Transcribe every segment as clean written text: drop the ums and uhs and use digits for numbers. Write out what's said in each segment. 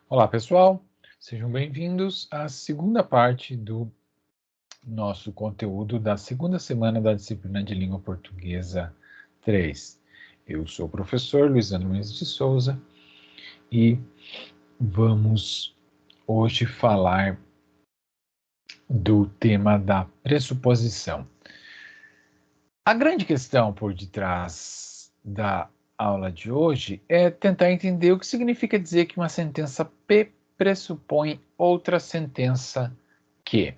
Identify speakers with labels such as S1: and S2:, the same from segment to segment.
S1: Olá, pessoal. Sejam bem-vindos à segunda parte do nosso conteúdo da segunda semana da disciplina de Língua Portuguesa 3. Eu sou o professor Luiz Nunes de Souza e vamos hoje falar do tema da pressuposição. A grande questão por detrás da aula de hoje é tentar entender o que significa dizer que uma sentença P pressupõe outra sentença Q.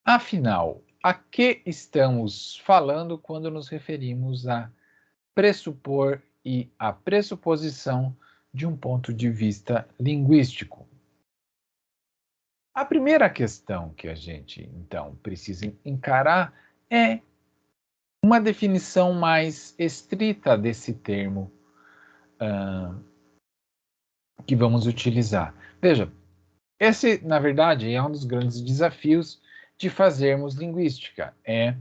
S1: Afinal, a que estamos falando quando nos referimos a pressupor e a pressuposição de um ponto de vista linguístico? A primeira questão que a gente, então, precisa encarar é uma definição mais estrita desse termo que vamos utilizar. Veja, esse, na verdade, é um dos grandes desafios de fazermos linguística, é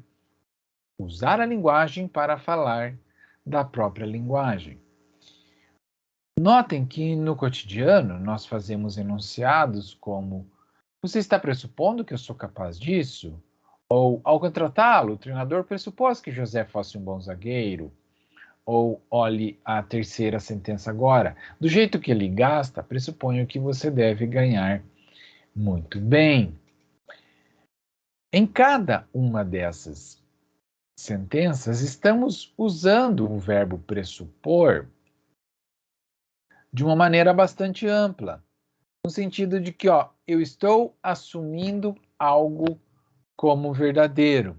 S1: usar a linguagem para falar da própria linguagem. Notem que no cotidiano nós fazemos enunciados como: você está pressupondo que eu sou capaz disso? Ou, ao contratá-lo, o treinador pressupôs que José fosse um bom zagueiro. Ou, olhe a terceira sentença agora: do jeito que ele gasta, pressuponho que você deve ganhar muito bem. Em cada uma dessas sentenças, estamos usando o verbo pressupor de uma maneira bastante ampla, no sentido de que, eu estou assumindo algo como verdadeiro,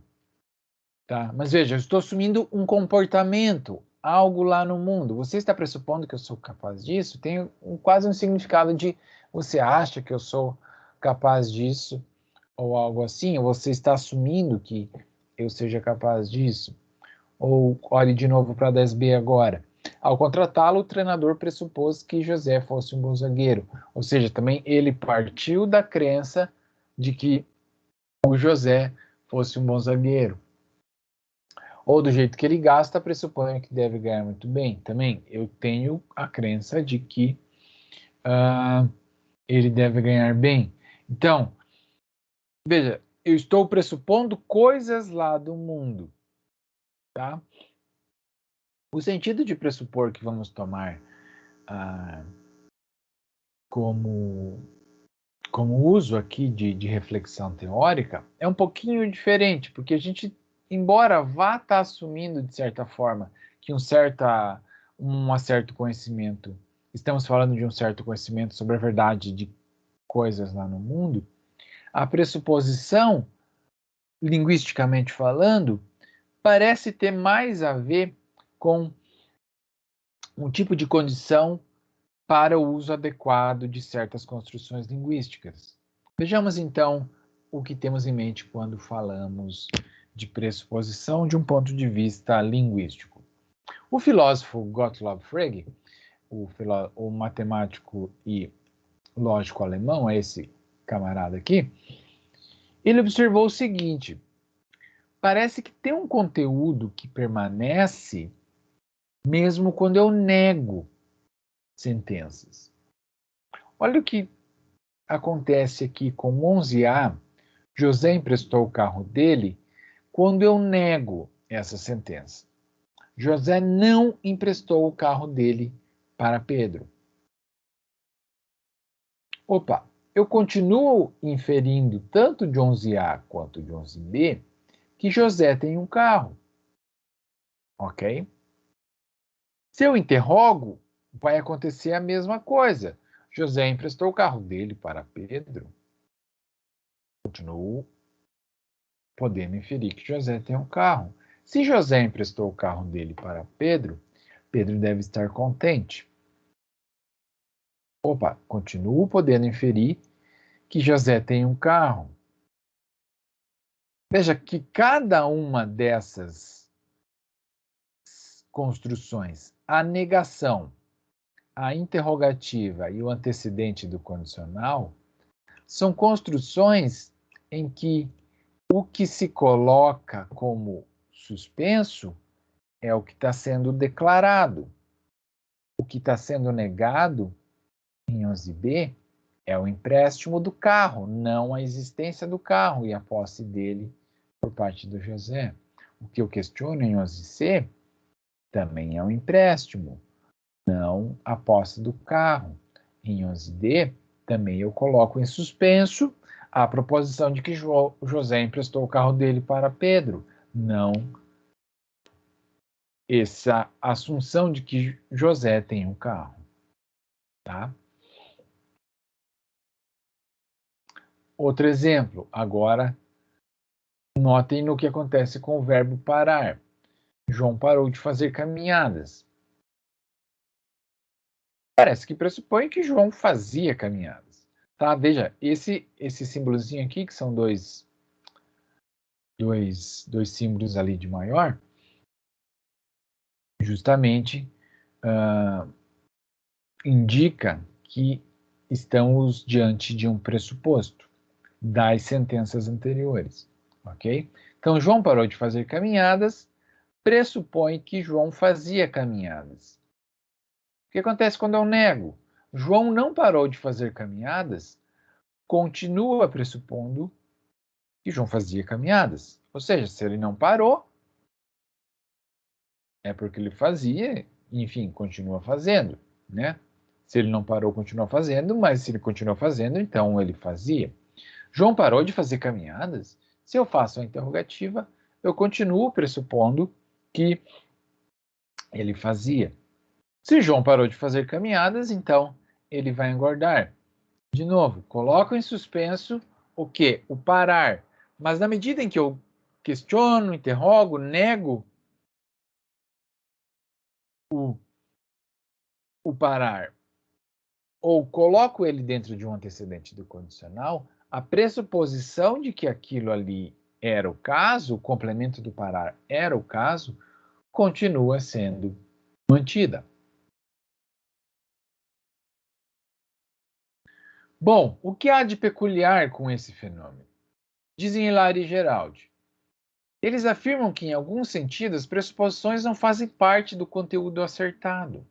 S1: tá? Mas veja, eu estou assumindo um comportamento, algo lá no mundo. Você está pressupondo que eu sou capaz disso? Tem quase um significado de você acha que eu sou capaz disso, ou algo assim, ou você está assumindo que eu seja capaz disso. Ou olhe de novo para 10b agora. Ao contratá-lo, o treinador pressupôs que José fosse um bom zagueiro. Ou seja, também ele partiu da crença de que o José fosse um bom zagueiro. Ou do jeito que ele gasta, pressupõe que deve ganhar muito bem. Também eu tenho a crença de que ele deve ganhar bem. Então, veja, eu estou pressupondo coisas lá do mundo, tá? O sentido de pressupor que vamos tomar como, como uso aqui de reflexão teórica é um pouquinho diferente, porque a gente, embora vá estar assumindo, de certa forma, que um certo conhecimento, estamos falando de um certo conhecimento sobre a verdade de coisas lá no mundo, a pressuposição, linguisticamente falando, parece ter mais a ver com um tipo de condição para o uso adequado de certas construções linguísticas. Vejamos então o que temos em mente quando falamos de pressuposição de um ponto de vista linguístico. O filósofo Gottlob Frege, o matemático e lógico alemão, é esse camarada aqui, ele observou o seguinte: parece que tem um conteúdo que permanece mesmo quando eu nego sentenças. Olha o que acontece aqui com 11A. José emprestou o carro dele quando eu nego essa sentença. José não emprestou o carro dele para Pedro. Opa, eu continuo inferindo tanto de 11A quanto de 11B que José tem um carro, ok? Se eu interrogo, vai acontecer a mesma coisa. José emprestou o carro dele para Pedro. Continuo podendo inferir que José tem um carro. Se José emprestou o carro dele para Pedro, Pedro deve estar contente. Opa, continuo podendo inferir que José tem um carro. Veja que cada uma dessas construções, a negação, a interrogativa e o antecedente do condicional, são construções em que o que se coloca como suspenso é o que está sendo declarado. O que está sendo negado Em 11b, é o empréstimo do carro, não a existência do carro e a posse dele por parte do José. O que eu questiono em 11c também é um empréstimo, não a posse do carro. Em 11d, também eu coloco em suspenso a proposição de que José emprestou o carro dele para Pedro, não essa assunção de que José tem um carro, tá? Outro exemplo, agora notem no que acontece com o verbo parar. João parou de fazer caminhadas. Parece que pressupõe que João fazia caminhadas, tá? Veja, esse símbolozinho aqui, que são dois símbolos ali de maior, justamente indica que estamos diante de um pressuposto das sentenças anteriores, ok? Então, João parou de fazer caminhadas, pressupõe que João fazia caminhadas. O que acontece quando eu nego? João não parou de fazer caminhadas, continua pressupondo que João fazia caminhadas. Ou seja, se ele não parou, é porque ele fazia, enfim, continua fazendo, né? Se ele não parou, continua fazendo, mas se ele continua fazendo, então ele fazia. João parou de fazer caminhadas? Se eu faço a interrogativa, eu continuo pressupondo que ele fazia. Se João parou de fazer caminhadas, então ele vai engordar. De novo, coloco em suspenso o quê? O parar. Mas na medida em que eu questiono, interrogo, nego o parar, ou coloco ele dentro de um antecedente do condicional, a pressuposição de que aquilo ali era o caso, o complemento do parar era o caso, continua sendo mantida. Bom, o que há de peculiar com esse fenômeno? Dizem Hilary e Geraldi. Eles afirmam que, em alguns sentidos, as pressuposições não fazem parte do conteúdo acertado,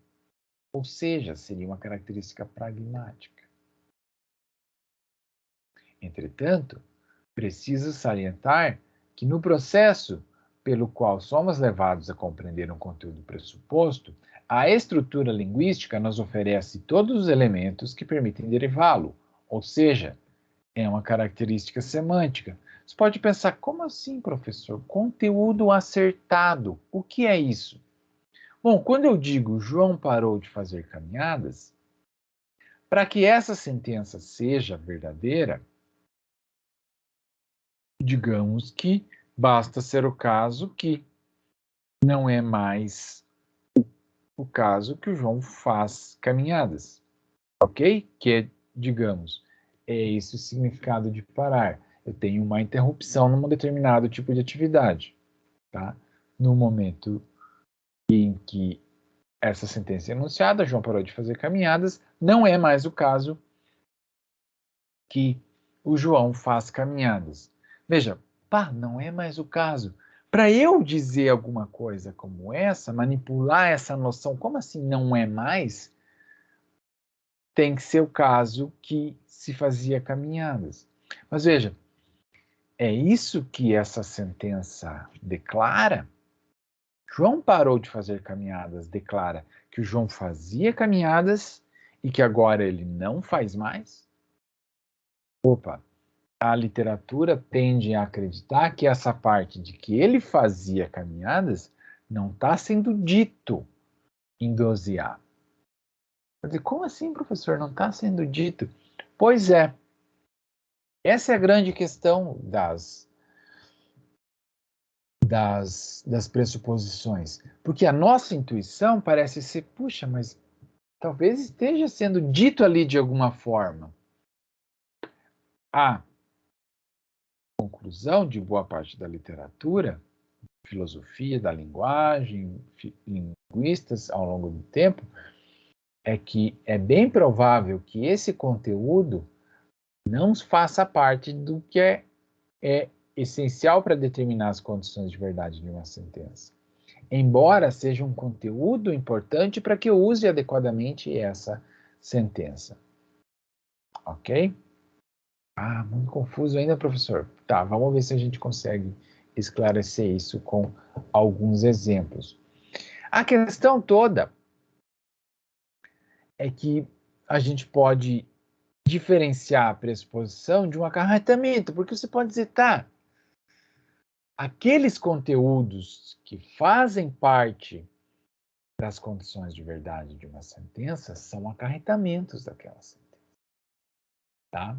S1: ou seja, seria uma característica pragmática. Entretanto, preciso salientar que no processo pelo qual somos levados a compreender um conteúdo pressuposto, a estrutura linguística nos oferece todos os elementos que permitem derivá-lo, ou seja, é uma característica semântica. Você pode pensar, como assim, professor? Conteúdo acertado. O que é isso? Bom, quando eu digo João parou de fazer caminhadas, para que essa sentença seja verdadeira, digamos que basta ser o caso que não é mais o caso que o João faz caminhadas, ok? Que é, digamos, é esse o significado de parar. Eu tenho uma interrupção num determinado tipo de atividade, tá? No momento em que essa sentença é enunciada, João parou de fazer caminhadas, não é mais o caso que o João faz caminhadas. Veja, pá, não é mais o caso. Para eu dizer alguma coisa como essa, manipular essa noção, como assim não é mais, tem que ser o caso que se fazia caminhadas. Mas veja, é isso que essa sentença declara? João parou de fazer caminhadas, declara que o João fazia caminhadas e que agora ele não faz mais? Opa, a literatura tende a acreditar que essa parte de que ele fazia caminhadas não está sendo dito em 12A. Quer dizer, como assim, professor? Não está sendo dito? Pois é, essa é a grande questão das pressuposições. Porque a nossa intuição parece ser, puxa, mas talvez esteja sendo dito ali de alguma forma. A conclusão de boa parte da literatura, filosofia da linguagem, linguistas ao longo do tempo, é que é bem provável que esse conteúdo não faça parte do que é essencial para determinar as condições de verdade de uma sentença. Embora seja um conteúdo importante para que eu use adequadamente essa sentença. Ok? Ah, muito confuso ainda, professor. Tá, vamos ver se a gente consegue esclarecer isso com alguns exemplos. A questão toda é que a gente pode diferenciar a pressuposição de um acarretamento, porque você pode dizer, tá, aqueles conteúdos que fazem parte das condições de verdade de uma sentença são acarretamentos daquela sentença, tá?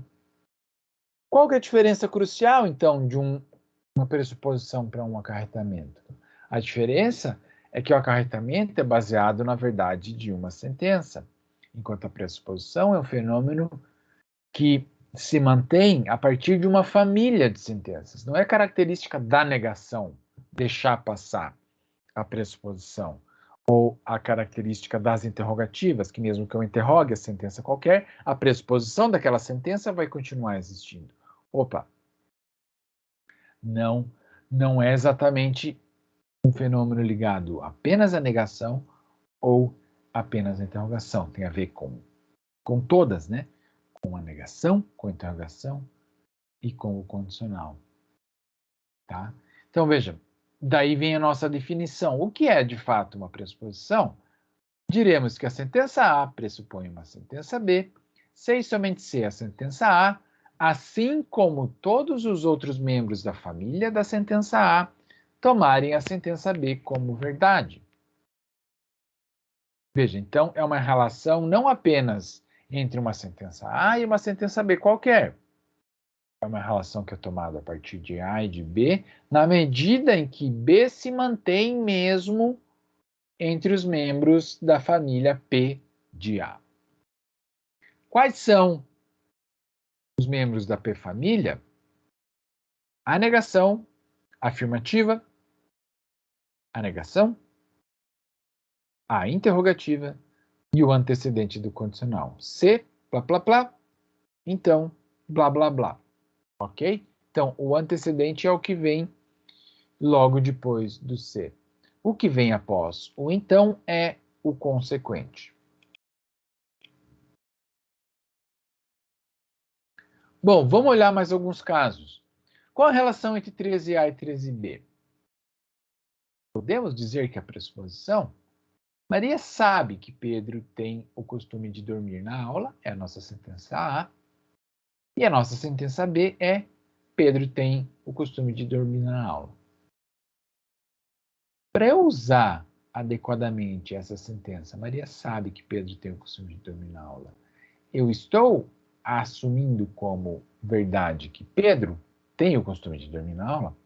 S1: Qual que é a diferença crucial, então, de uma pressuposição para um acarretamento? A diferença é que o acarretamento é baseado na verdade de uma sentença, enquanto a pressuposição é um fenômeno que se mantém a partir de uma família de sentenças. Não é característica da negação deixar passar a pressuposição ou a característica das interrogativas, que mesmo que eu interrogue a sentença qualquer, a pressuposição daquela sentença vai continuar existindo. Opa, não é exatamente um fenômeno ligado apenas à negação ou apenas à interrogação. Tem a ver com todas, né? Com a negação, com a interrogação e com o condicional. Tá? Então, veja, daí vem a nossa definição. O que é, de fato, uma pressuposição? Diremos que a sentença A pressupõe uma sentença B, se e somente se a sentença A, assim como todos os outros membros da família da sentença A, tomarem a sentença B como verdade. Veja, então, é uma relação não apenas entre uma sentença A e uma sentença B qualquer. É uma relação que é tomada a partir de A e de B, na medida em que B se mantém mesmo entre os membros da família P de A. Quais são os membros da P-família? A negação, a afirmativa, a negação, a interrogativa e o antecedente do condicional. Se, blá, blá, blá, então, blá, blá, blá. Ok? Então, o antecedente é o que vem logo depois do se. O que vem após o então é o consequente. Bom, vamos olhar mais alguns casos. Qual a relação entre 13A e 13B? Podemos dizer que a pressuposição, Maria sabe que Pedro tem o costume de dormir na aula, é a nossa sentença A, e a nossa sentença B é Pedro tem o costume de dormir na aula. Para eu usar adequadamente essa sentença, Maria sabe que Pedro tem o costume de dormir na aula. Eu estou assumindo como verdade que Pedro tem o costume de dormir na aula?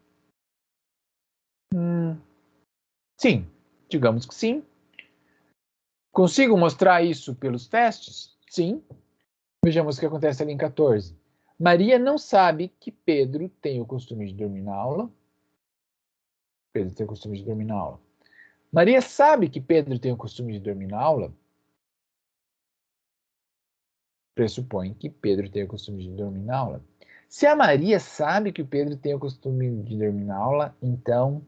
S1: Sim, digamos que sim. Consigo mostrar isso pelos testes? Sim. Vejamos o que acontece ali em 14. Maria não sabe que Pedro tem o costume de dormir na aula. Pedro tem o costume de dormir na aula. Maria sabe que Pedro tem o costume de dormir na aula. Pressupõe que Pedro tem o costume de dormir na aula. Se a Maria sabe que o Pedro tem o costume de dormir na aula, então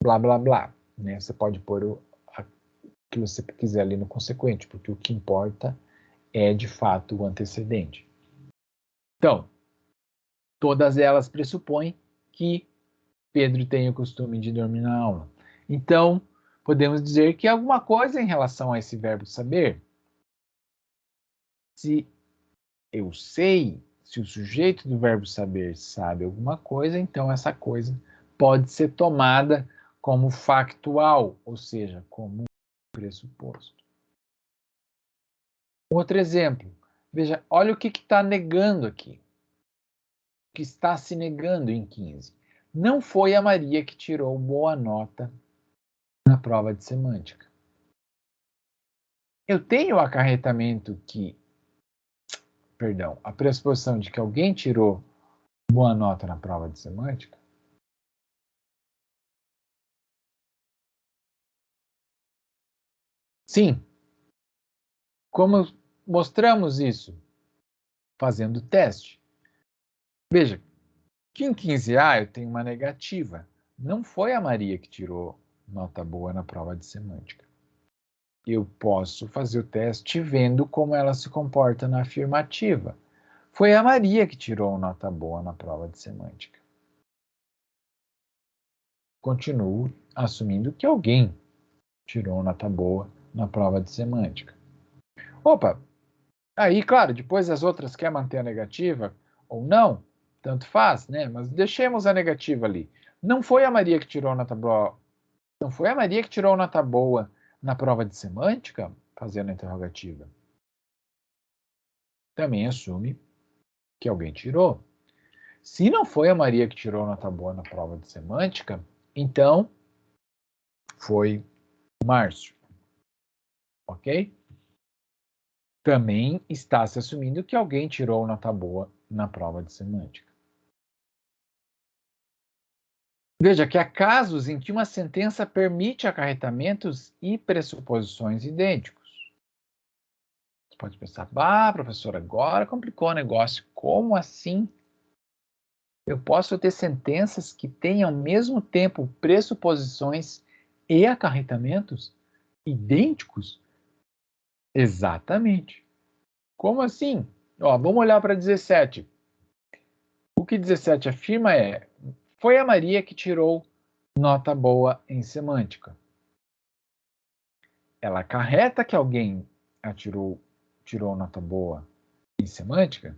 S1: blá blá blá. Né? Você pode pôr o que você quiser ali no consequente, porque o que importa é de fato o antecedente. Então, todas elas pressupõem que Pedro tem o costume de dormir na aula. Então, podemos dizer que alguma coisa em relação a esse verbo saber. Se eu sei, se o sujeito do verbo saber sabe alguma coisa, então essa coisa pode ser tomada como factual, ou seja, como pressuposto. Outro exemplo. Veja, olha o que está negando aqui. O que está se negando em 15. Não foi a Maria que tirou boa nota na prova de semântica. Eu tenho o acarretamento que, perdão, a pressuposição de que alguém tirou boa nota na prova de semântica? Sim. Como mostramos isso? Fazendo o teste. Veja, que em 15A eu tenho uma negativa. Não foi a Maria que tirou nota boa na prova de semântica. Eu posso fazer o teste vendo como ela se comporta na afirmativa. Foi a Maria que tirou nota boa na prova de semântica. Continuo assumindo que alguém tirou nota boa na prova de semântica. Opa, aí, claro, depois as outras quer manter a negativa ou não, tanto faz, né? Mas deixemos a negativa ali. Não foi a Maria que tirou nota boa, não foi a Maria que tirou nota boa na prova de semântica, fazendo a interrogativa. Também assume que alguém tirou. Se não foi a Maria que tirou nota boa na prova de semântica, então foi o Márcio, ok? Também está se assumindo que alguém tirou nota boa na prova de semântica. Veja que há casos em que uma sentença permite acarretamentos e pressuposições idênticos. Você pode pensar, professor, agora complicou o negócio. Como assim? Eu posso ter sentenças que tenham ao mesmo tempo pressuposições e acarretamentos idênticos? Exatamente. Como assim? Ó, vamos olhar para 17. O que 17 afirma é: foi a Maria que tirou nota boa em semântica. Ela acarreta que alguém tirou nota boa em semântica?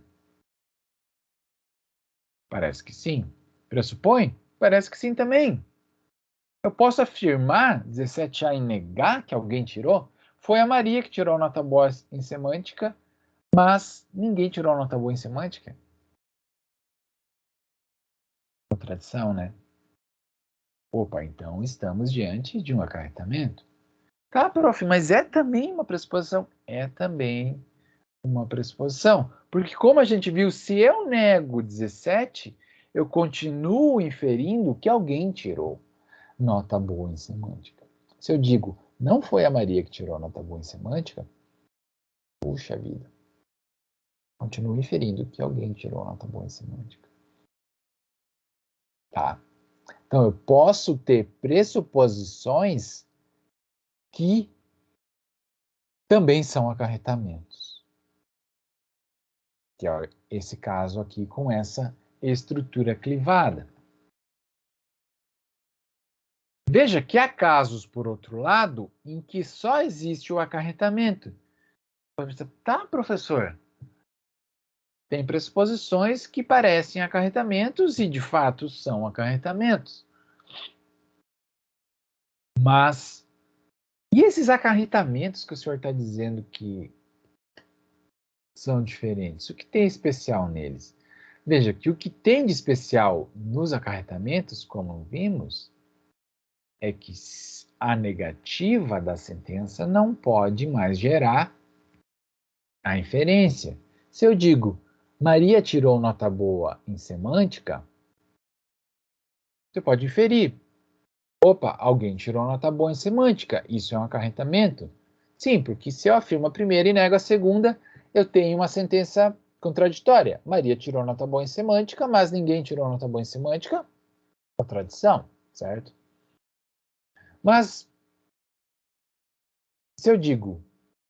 S1: Parece que sim. Pressupõe? Parece que sim também. Eu posso afirmar 17A e negar que alguém tirou? Foi a Maria que tirou nota boa em semântica, mas ninguém tirou nota boa em semântica. Contradição, né? Opa, então estamos diante de um acarretamento. Tá, prof, mas é também uma pressuposição? É também uma pressuposição. Porque como a gente viu, se eu nego 17, eu continuo inferindo que alguém tirou nota boa em semântica. Se eu digo, não foi a Maria que tirou nota boa em semântica, puxa vida, continuo inferindo que alguém tirou nota boa em semântica. Tá? Então, eu posso ter pressuposições que também são acarretamentos. Que é esse caso aqui com essa estrutura clivada. Veja que há casos, por outro lado, em que só existe o acarretamento. Tá, professor? Tem pressuposições que parecem acarretamentos e, de fato, são acarretamentos. Mas, e esses acarretamentos que o senhor está dizendo que são diferentes? O que tem especial neles? Veja que o que tem de especial nos acarretamentos, como vimos, é que a negativa da sentença não pode mais gerar a inferência. Se eu digo, Maria tirou nota boa em semântica, você pode inferir. Opa, alguém tirou nota boa em semântica. Isso é um acarretamento? Sim, porque se eu afirmo a primeira e nego a segunda, eu tenho uma sentença contraditória. Maria tirou nota boa em semântica, mas ninguém tirou nota boa em semântica. Contradição, certo? Mas, se eu digo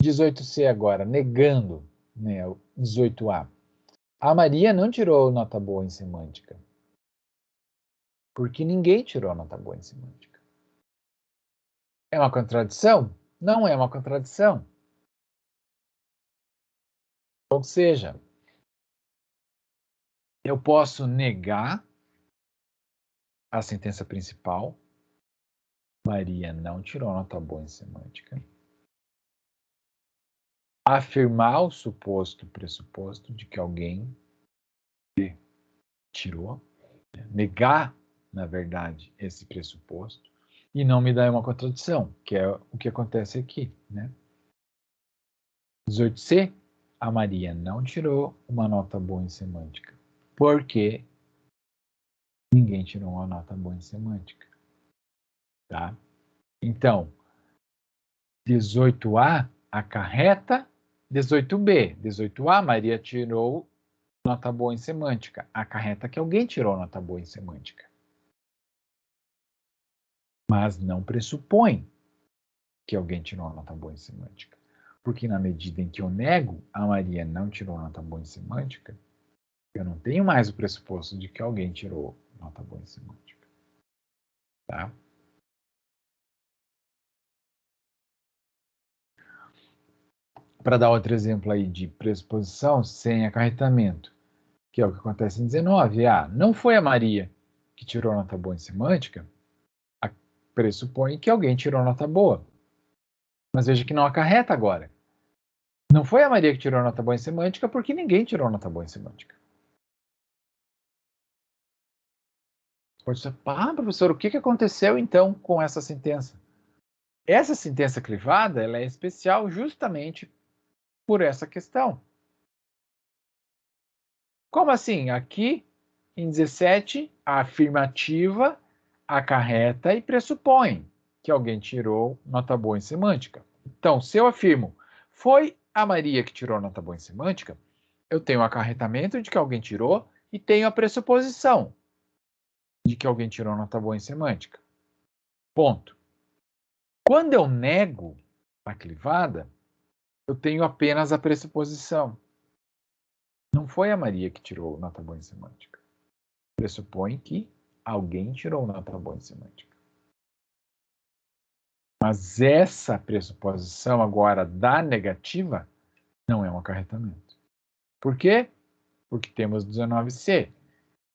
S1: 18C agora, negando, né, o 18A, a Maria não tirou nota boa em semântica. Porque ninguém tirou nota boa em semântica. É uma contradição? Não é uma contradição. Ou seja, eu posso negar a sentença principal. Maria não tirou nota boa em semântica. Afirmar o suposto pressuposto de que alguém tirou. Negar, na verdade, esse pressuposto. E não me dar uma contradição, que é o que acontece aqui, né? 18C, a Maria não tirou uma nota boa em semântica, porque ninguém tirou uma nota boa em semântica, tá? Então, 18A acarreta 18B. 18A, Maria tirou nota boa em semântica. Acarreta que alguém tirou nota boa em semântica. Mas não pressupõe que alguém tirou nota boa em semântica. Porque na medida em que eu nego, a Maria não tirou nota boa em semântica, Eu não tenho mais o pressuposto de que alguém tirou nota boa em semântica. Tá? Para dar outro exemplo aí de pressuposição sem acarretamento, que é o que acontece em 19. Não foi a Maria que tirou nota boa em semântica, pressupõe que alguém tirou nota boa. Mas veja que não acarreta agora. Não foi a Maria que tirou nota boa em semântica, porque ninguém tirou nota boa em semântica. Pode ser, professor, o que aconteceu então com essa sentença? Essa sentença crivada, ela é especial justamente por essa questão. Como assim? Aqui, em 17, a afirmativa acarreta e pressupõe que alguém tirou nota boa em semântica. Então, se eu afirmo, foi a Maria que tirou nota boa em semântica, eu tenho o acarretamento de que alguém tirou e tenho a pressuposição de que alguém tirou nota boa em semântica. Ponto. Quando eu nego a clivada, eu tenho apenas a pressuposição. Não foi a Maria que tirou nota boa em semântica. Pressupõe que alguém tirou nota boa em semântica. Mas essa pressuposição agora da negativa não é um acarretamento. Por quê? Porque temos 19C.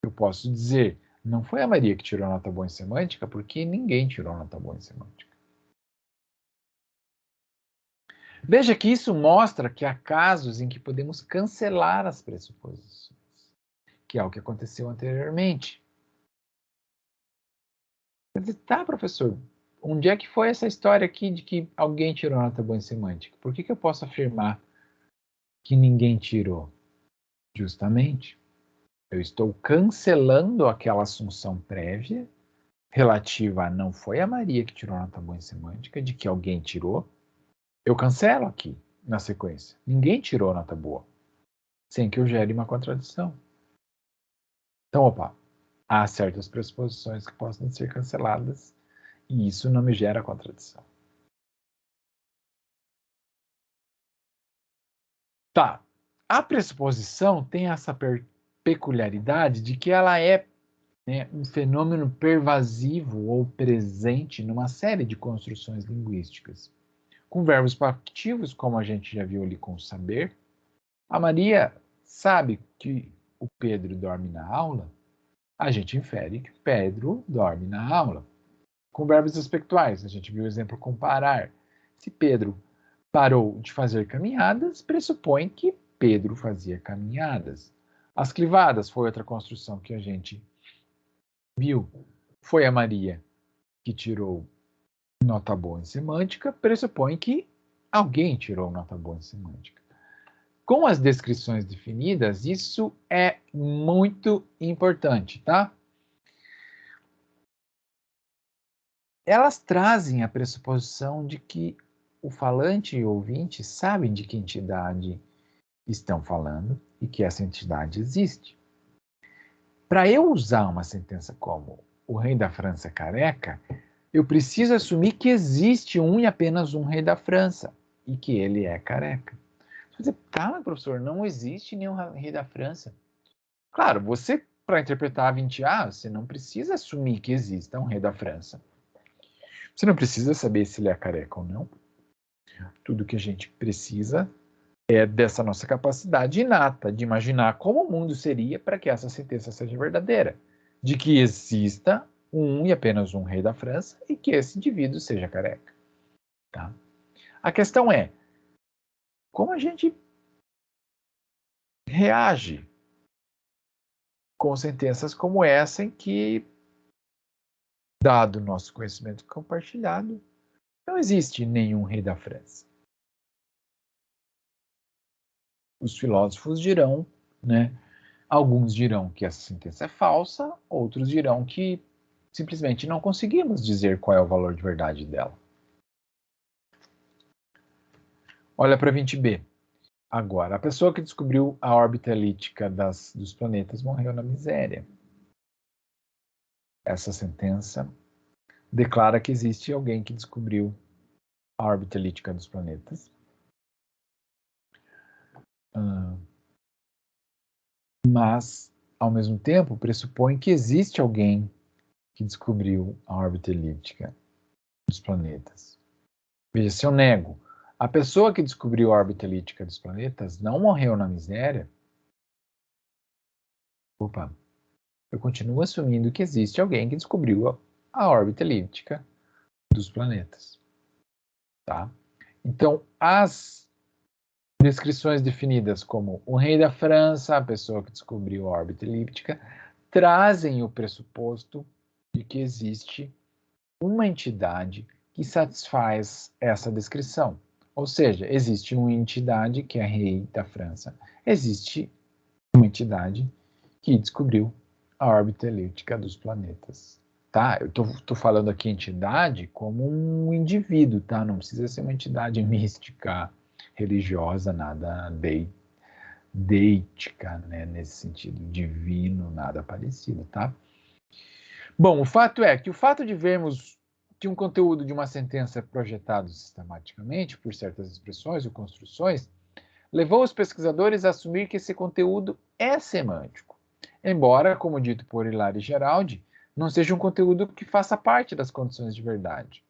S1: Eu posso dizer, não foi a Maria que tirou nota boa em semântica, porque ninguém tirou nota boa em semântica. Veja que isso mostra que há casos em que podemos cancelar as pressuposições, que é o que aconteceu anteriormente. Quer dizer, tá, professor, onde é que foi essa história aqui de que alguém tirou nota boa em semântica? Por que eu posso afirmar que ninguém tirou? Justamente, eu estou cancelando aquela assunção prévia relativa a não foi a Maria que tirou nota boa em semântica, de que alguém tirou. Eu cancelo aqui, na sequência. Ninguém tirou nota boa, sem que eu gere uma contradição. Então, há certas pressuposições que podem ser canceladas e isso não me gera contradição. Tá. A pressuposição tem essa peculiaridade de que ela é, né, um fenômeno pervasivo ou presente numa série de construções linguísticas. Com verbos ativos, como a gente já viu ali com o saber, a Maria sabe que o Pedro dorme na aula, a gente infere que Pedro dorme na aula. Com verbos aspectuais, a gente viu o exemplo com parar. Se Pedro parou de fazer caminhadas, pressupõe que Pedro fazia caminhadas. As clivadas foi outra construção que a gente viu. Foi a Maria que tirou nota boa em semântica, pressupõe que alguém tirou nota boa em semântica. Com as descrições definidas, isso é muito importante, tá? Elas trazem a pressuposição de que o falante e o ouvinte sabem de que entidade estão falando e que essa entidade existe. Para eu usar uma sentença como o rei da França é careca, eu preciso assumir que existe um e apenas um rei da França e que ele é careca. Você dizer, calma, professor, não existe nenhum rei da França. Claro, você, para interpretar a 20A, você não precisa assumir que exista um rei da França. Você não precisa saber se ele é careca ou não. Tudo que a gente precisa é dessa nossa capacidade inata de imaginar como o mundo seria para que essa sentença seja verdadeira. De que exista um e apenas um rei da França e que esse indivíduo seja careca. Tá? A questão é, como a gente reage com sentenças como essa em que, dado o nosso conhecimento compartilhado, não existe nenhum rei da França. Os filósofos dirão, né? Alguns dirão que essa sentença é falsa, outros dirão que simplesmente não conseguimos dizer qual é o valor de verdade dela. Olha para 20b. Agora, a pessoa que descobriu a órbita elíptica dos planetas morreu na miséria. Essa sentença declara que existe alguém que descobriu a órbita elíptica dos planetas. mas, ao mesmo tempo, pressupõe que existe alguém que descobriu a órbita elíptica dos planetas. Veja, se eu nego, a pessoa que descobriu a órbita elíptica dos planetas não morreu na miséria, opa, eu continuo assumindo que existe alguém que descobriu a órbita elíptica dos planetas, tá? Então, as descrições definidas como o rei da França, a pessoa que descobriu a órbita elíptica, trazem o pressuposto de que existe uma entidade que satisfaz essa descrição. Ou seja, existe uma entidade que é rei da França, existe uma entidade que descobriu a órbita elíptica dos planetas. Tá? Eu tô falando aqui entidade como um indivíduo, tá? Não precisa ser uma entidade mística, religiosa, nada deítica, né? Nesse sentido, divino, nada parecido, tá? Bom, o fato é que o fato de vermos que um conteúdo de uma sentença é projetado sistematicamente por certas expressões ou construções levou os pesquisadores a assumir que esse conteúdo é semântico, embora, como dito por Hilário Geraldi, não seja um conteúdo que faça parte das condições de verdade.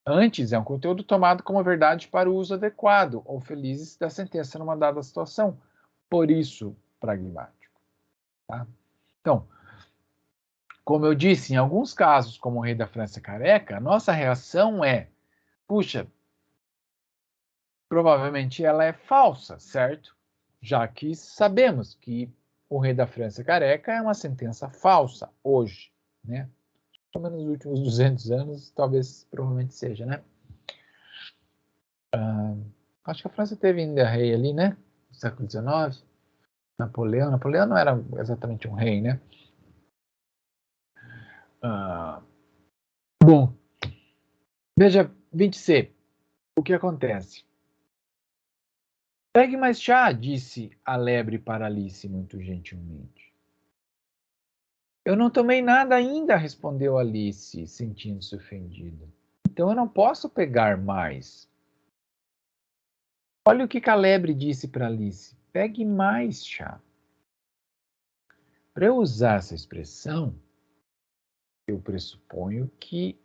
S1: Antes, é um conteúdo tomado como verdade para o uso adequado ou feliz da sentença numa dada situação, por isso pragmático. Tá? Então, como eu disse, em alguns casos, como o rei da França careca, nossa reação é, puxa, provavelmente ela é falsa, certo? Já que sabemos que o rei da França careca é uma sentença falsa hoje, né? Pelo menos nos últimos 200 anos, talvez, provavelmente seja, né? Acho que a França teve ainda rei ali, né? No século XIX. Napoleão não era exatamente um rei, né? Ah, bom, veja, 20C, o que acontece? Pegue mais chá, disse a lebre para Alice muito gentilmente. Eu não tomei nada ainda, respondeu Alice, sentindo-se ofendida. Então eu não posso pegar mais. Olha o que a lebre disse para Alice. Pegue mais chá. Para eu usar essa expressão, eu pressuponho que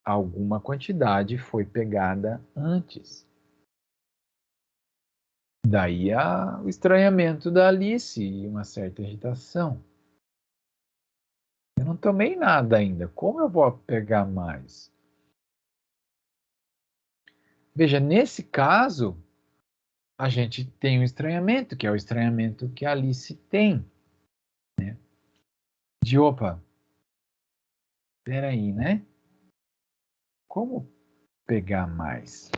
S1: alguma quantidade foi pegada antes. Daí o estranhamento da Alice e uma certa irritação. Eu não tomei nada ainda. Como eu vou pegar mais? Veja, nesse caso, a gente tem um estranhamento, que é o estranhamento que a Alice tem. Né? De opa, peraí, né? Como pegar mais?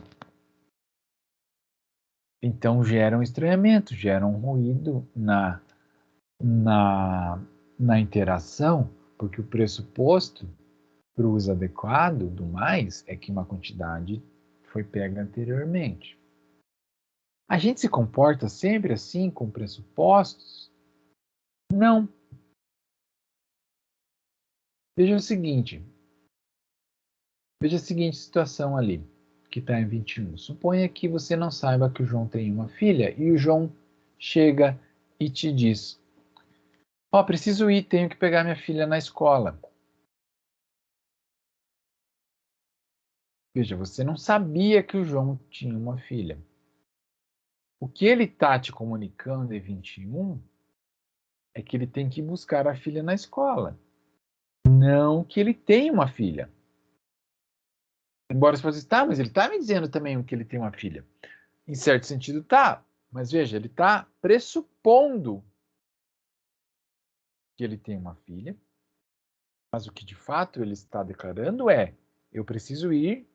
S1: Então gera um estranhamento, gera um ruído na, na interação, porque o pressuposto para o uso adequado do mais é que uma quantidade foi pega anteriormente. A gente se comporta sempre assim, com pressupostos? Não. Veja o seguinte. Veja a seguinte situação ali, que está em 21. Suponha que você não saiba que o João tem uma filha e o João chega e te diz: Ó, preciso ir, tenho que pegar minha filha na escola. Veja, você não sabia que o João tinha uma filha. O que ele está te comunicando em 21 é que ele tem que buscar a filha na escola. Não que ele tem uma filha. Embora você possa estar, mas ele está me dizendo também que ele tem uma filha. Em certo sentido, tá. Mas veja, ele está pressupondo que ele tem uma filha, mas o que de fato ele está declarando é: eu preciso ir,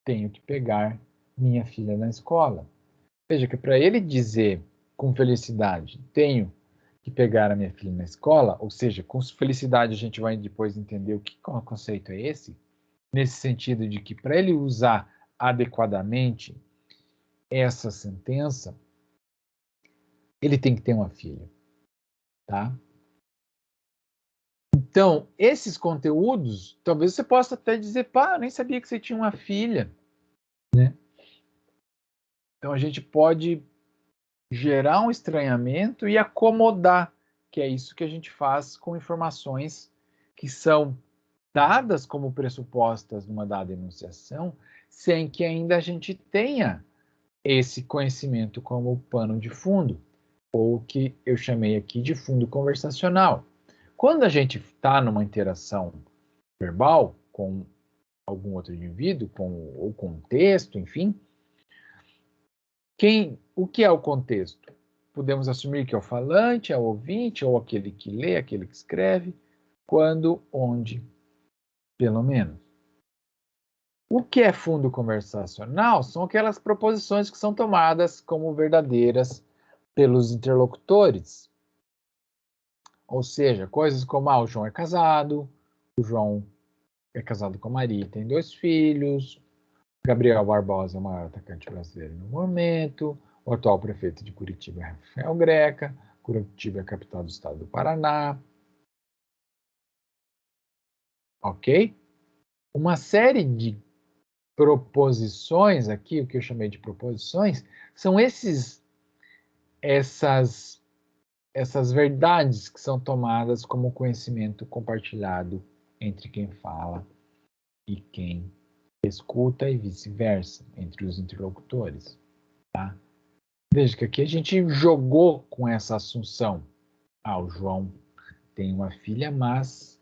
S1: tenho que pegar minha filha na escola. Veja que para ele dizer com felicidade, tenho que pegar a minha filha na escola, ou seja, com felicidade a gente vai depois entender o que o conceito é esse, nesse sentido de que para ele usar adequadamente essa sentença, ele tem que ter uma filha, tá? Então, esses conteúdos, talvez você possa até dizer, pá, eu nem sabia que você tinha uma filha, né? Então a gente pode gerar um estranhamento e acomodar, que é isso que a gente faz com informações que são dadas como pressupostas numa dada enunciação, sem que ainda a gente tenha esse conhecimento como pano de fundo, ou que eu chamei aqui de fundo conversacional. Quando a gente está numa interação verbal com algum outro indivíduo, ou com texto, enfim, o que é o contexto? Podemos assumir que é o falante, é o ouvinte, ou aquele que lê, aquele que escreve, quando, onde, pelo menos. O que é fundo conversacional são aquelas proposições que são tomadas como verdadeiras pelos interlocutores. Ou seja, coisas como, o João é casado, o João é casado com a Maria e tem 2 filhos, Gabriel Barbosa é o maior atacante brasileiro no momento, o atual prefeito de Curitiba é Rafael Greca, Curitiba é a capital do estado do Paraná. Ok? Uma série de proposições aqui, o que eu chamei de proposições, são essas verdades que são tomadas como conhecimento compartilhado entre quem fala e quem escuta e vice-versa, entre os interlocutores. Tá? Veja que aqui a gente jogou com essa assunção. O João tem uma filha, mas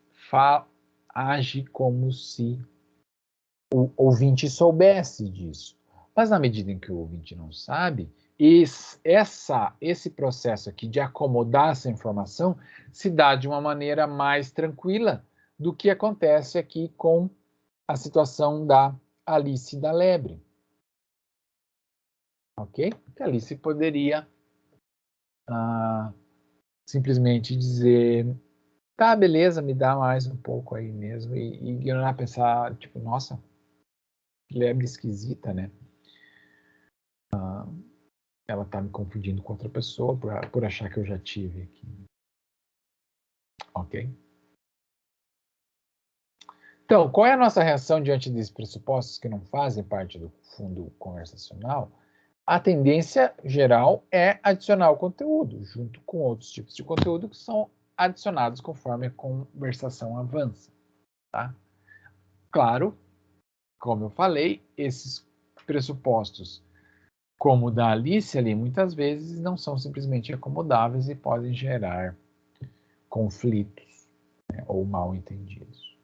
S1: age como se o ouvinte soubesse disso. Mas na medida em que o ouvinte não sabe, esse processo aqui de acomodar essa informação se dá de uma maneira mais tranquila do que acontece aqui com a situação da Alice da Lebre. Ok? Que a Alice poderia simplesmente dizer, tá, beleza, me dá mais um pouco aí mesmo, e ignorar, pensar, tipo, nossa, que lebre esquisita, né? Ela tá me confundindo com outra pessoa por achar que eu já tive aqui. Ok? Então, qual é a nossa reação diante desses pressupostos que não fazem parte do fundo conversacional? A tendência geral é adicionar o conteúdo, junto com outros tipos de conteúdo que são adicionados conforme a conversação avança. Tá? Claro, como eu falei, esses pressupostos, como o da Alice ali, muitas vezes não são simplesmente acomodáveis e podem gerar conflitos, né, ou mal entendidos.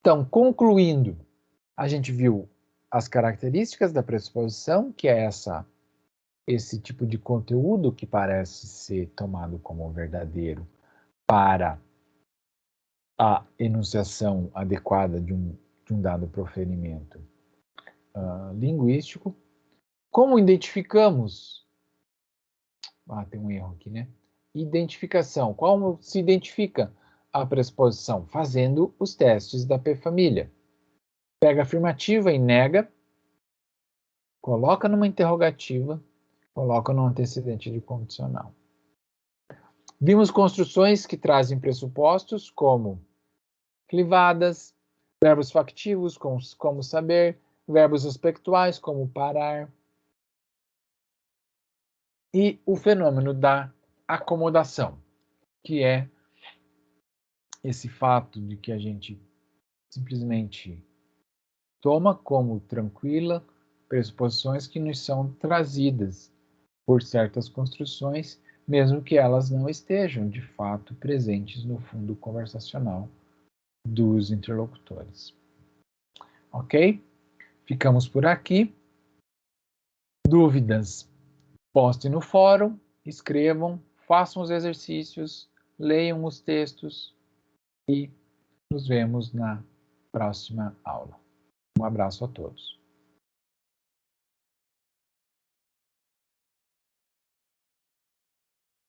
S1: Então, concluindo, a gente viu as características da pressuposição, que é esse tipo de conteúdo que parece ser tomado como verdadeiro para a enunciação adequada de um dado proferimento linguístico. Como identificamos? Tem um erro aqui, né? Identificação. Como se identifica a pressuposição? Fazendo os testes da P-família. Pega a afirmativa e nega, coloca numa interrogativa, coloca no antecedente de condicional. Vimos construções que trazem pressupostos como clivadas, verbos factivos, como saber, verbos aspectuais, como parar, e o fenômeno da acomodação, que é esse fato de que a gente simplesmente toma como tranquila pressuposições que nos são trazidas por certas construções, mesmo que elas não estejam de fato presentes no fundo conversacional dos interlocutores. Ok? Ficamos por aqui. Dúvidas? Postem no fórum, escrevam, façam os exercícios, leiam os textos e nos vemos na próxima aula. Um abraço a todos.